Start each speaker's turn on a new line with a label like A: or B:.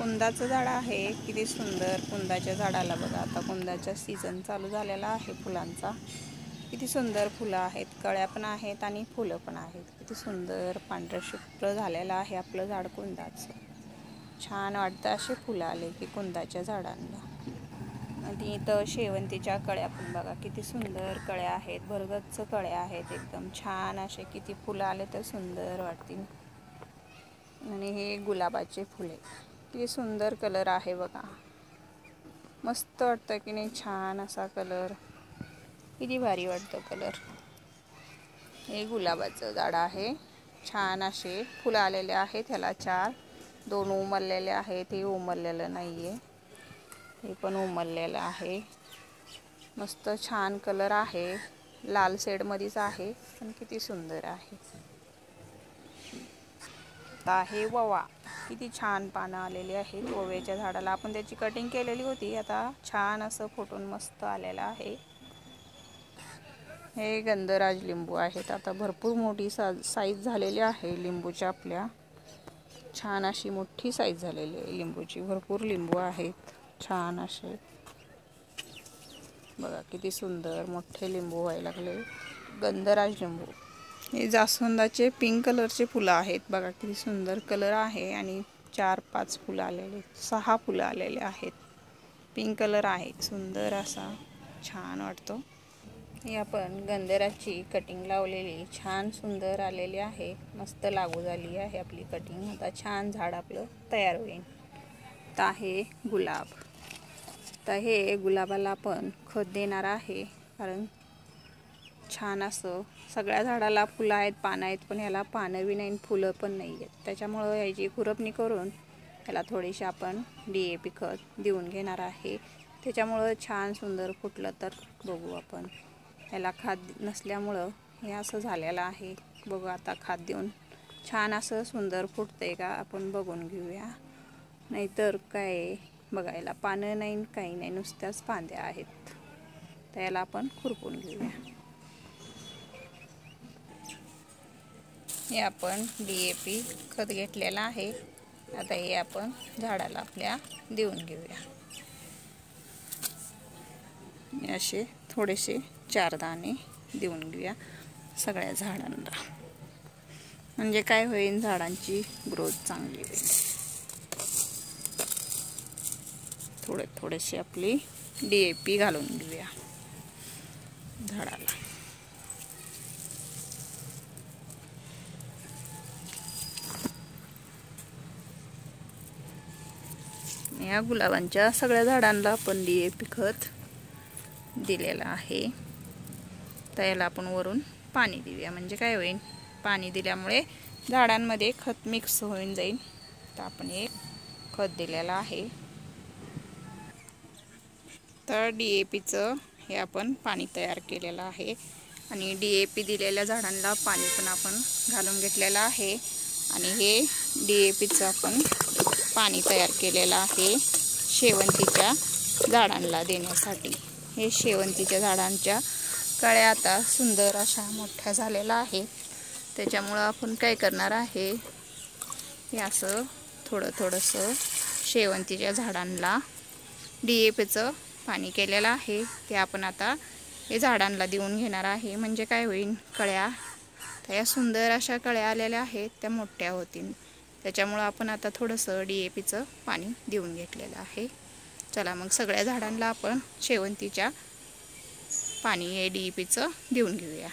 A: कुंदाचं झाड आहे, किती सुंदर. कुंदाच्या झाडाला बघा, आता कुंदाचा सीझन चालू झालेला आहे फुलांचा. किती सुंदर फुलं आहेत, कळ्या पण आहेत आणि फुलं पण आहेत. किती सुंदर पांढरं शुभ्र झालेलं आहे आपलं झाड कुंदाचं. छान वाटतं असे फुलं आले की कुंदाच्या झाडांना. आणि इथं शेवंतीच्या कळ्या पण बघा, किती सुंदर कळ्या आहेत, भरगच्च कळ्या आहेत, एकदम छान असे. किती फुलं आले तर सुंदर वाटतील. आणि हे गुलाबाचे फुले, किती सुंदर कलर आहे बघा, मस्त वाटतं की नाही. छान असा कलर, किती भारी वाटतं कलर. हे गुलाबाचं झाड आहे, छान असे फुलं आलेले आहेत. ह्याला 4, 2 उमललेले आहेत, हे उमललेलं नाही आहे, हे पण उमललेलं आहे. मस्त छान कलर आहे, लाल शेडमध्येच आहे, पण किती सुंदर आहे. आहे ववा, किती छान पानं आलेली आहेत ओव्याच्या झाडाला. आपण त्याची कटिंग केलेली होती, आता छान असं फुटून मस्त आलेलं आहे. हे गंधराज लिंबू आहेत, आता भरपूर मोठी साईज झालेली आहे लिंबूच्या आपल्या. छान अशी मोठी साईज झालेली आहे लिंबूची, भरपूर लिंबू आहेत छान असे बघा. किती सुंदर मोठे लिंबू व्हायला लागले, गंधराज लिंबू. हे जास्वंदाचे पिंक कलरचे फुलं आहेत बघा, किती सुंदर कलर आहे. आणि 4-5 फुलं आलेले, 6 फुलं आलेले आहेत. पिंक कलर आहे सुंदर असा, छान वाटतो. ही आपण गंधराची कटिंग लावलेली, छान सुंदर आलेली आहे, मस्त लागू झाली आहे आपली कटिंग. आता छान झाड आपलं तयार होईल. तर आहे गुलाब. तर हे गुलाबाला आपण खत देणार आहे, कारण छान असं सगळ्या झाडाला फुलं आहेत, पानं आहेत, पण ह्याला पानं बी नाही, फुलं पण नाही आहेत. त्याच्यामुळं ह्याची खुरपणी करून ह्याला थोडीशी आपण DAP खत देऊन घेणार आहे. त्याच्यामुळं छान सुंदर फुटलं तर बघू आपण. ह्याला खाद नसल्यामुळं हे असं झालेलं आहे. बघू आता खाद देऊन छान असं सुंदर फुटतंय का आपण बघून घेऊया. नाहीतर काय बघायला पानं नाही, काही नाही, नुसत्याच फांद्या आहेत. तर याला आपण खुरपून घेऊया. हे आपण DAP खत घेतलेलं आहे, आता हे आपण झाडाला आपल्या देऊन घेऊया. असे थोडेसे 4 दाणे देऊन घेऊया सगळ्या झाडांना, म्हणजे काय होईल, झाडांची ग्रोथ चांगली होईल. थोडेसे आपली DAP घालून घेऊया झाडाला. या गुलाबांच्या सगळ्या झाडांना आपण DAP खत दिलेलं आहे. तर याला आपण वरून पाणी देऊया, म्हणजे काय होईल, पाणी दिल्यामुळे झाडांमध्ये खत मिक्स होऊन जाईल. तर आपण एक खत दिलेलं आहे. तर DAPचं हे आपण पाणी तयार केलेलं आहे, आणि DAP दिलेल्या झाडांना पाणी पण आपण घालून घेतलेलं आहे. आणि हे DAPचं आपण पाणी तयार केलेलं आहे शेवंतीच्या झाडांना देण्यासाठी. हे शेवंतीच्या झाडांच्या कळ्या आता सुंदर अशा मोठ्या झालेल्या आहेत. त्याच्यामुळं आपण काय करणार आहे, हे असं थोडंसं शेवंतीच्या झाडांना DAPचं पाणी केलेलं आहे, ते आपण आता हे झाडांना देऊन घेणार आहे. म्हणजे काय होईल, कळ्या त्या सुंदर अशा कळ्या आलेल्या आहेत, त्या मोठ्या होतील. त्याच्यामुळं आपण आता थोडंसं DAPचं पाणी देऊन घेतलेलं आहे. चला मग सगळ्या झाडांना आपण शेवंतीच्या पाणी हे DAPचं देऊन घेऊया.